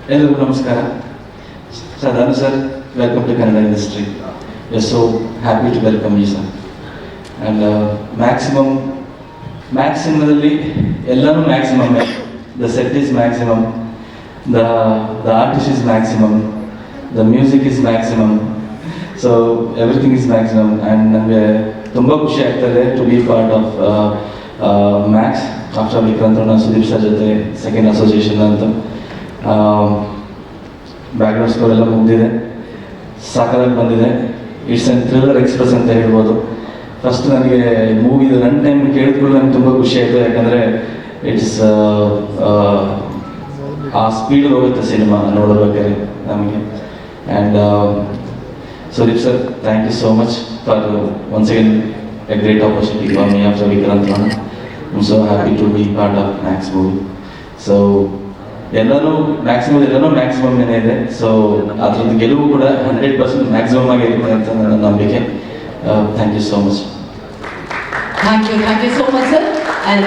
ಎಲ್ಲರಿಗೂ ನಮಸ್ಕಾರ. Sir, Dhanu sir, welcome to Kannada industry. We are so happy to welcome you sir. And ಮ್ಯಾಕ್ಸಿಮದಲ್ಲಿ ಎಲ್ಲನೂ ಮ್ಯಾಕ್ಸಿಮಮ್ಮೇ. The set is maximum, the artist is maximum, the music is maximum. So everything is maximum. And ನನಗೆ ತುಂಬ ಖುಷಿ ಆಗ್ತದೆ to be part of Max after Vikrant Sudeep sir ಜೊತೆ second association ಅಂತ. Background score ಎಲ್ಲ ಮುಗಿದಿದೆ, ಸಾಕಾಗಿ ಬಂದಿದೆ. ಇಟ್ಸ್ ಆ್ಯಂಡ್ ಥ್ರಿಲ್ಲರ್ ಎಕ್ಸ್ಪ್ರೆಸ್ ಅಂತ ಹೇಳ್ಬೋದು. ಫಸ್ಟ್ ನನಗೆ ಮೂವಿದು ರನ್ ಟೈಮ್ ಕೇಳಿದ್ಕೊಳ್ಳಿ ನನಗೆ ತುಂಬ ಖುಷಿ ಆಯಿತು. ಯಾಕಂದರೆ ಇಟ್ಸ್ ಆ ಸ್ಪೀಡಲ್ಲಿ ಹೋಗುತ್ತೆ ಸಿನಿಮಾ ನೋಡಬೇಕಾದ್ರೆ ನಮಗೆ. And Sudeep sir, thank you so much for once again a great opportunity for me after Vikrant. I am so happy to be part of Max movie. So ಎಲ್ಲನೂ ಮ್ಯಾಕ್ಸಿಮಮ್ ಏನೇ ಇದೆ. ಸೊ ಅದ್ರದ್ದು ಗೆಲುವು ಕೂಡ 100% ಮ್ಯಾಕ್ಸಿಮಮ್ ಆಗಿರುತ್ತೆ ಅಂತ ನನ್ನ ನಂಬಿಕೆ. Thank you so much. Thank you so much, sir. And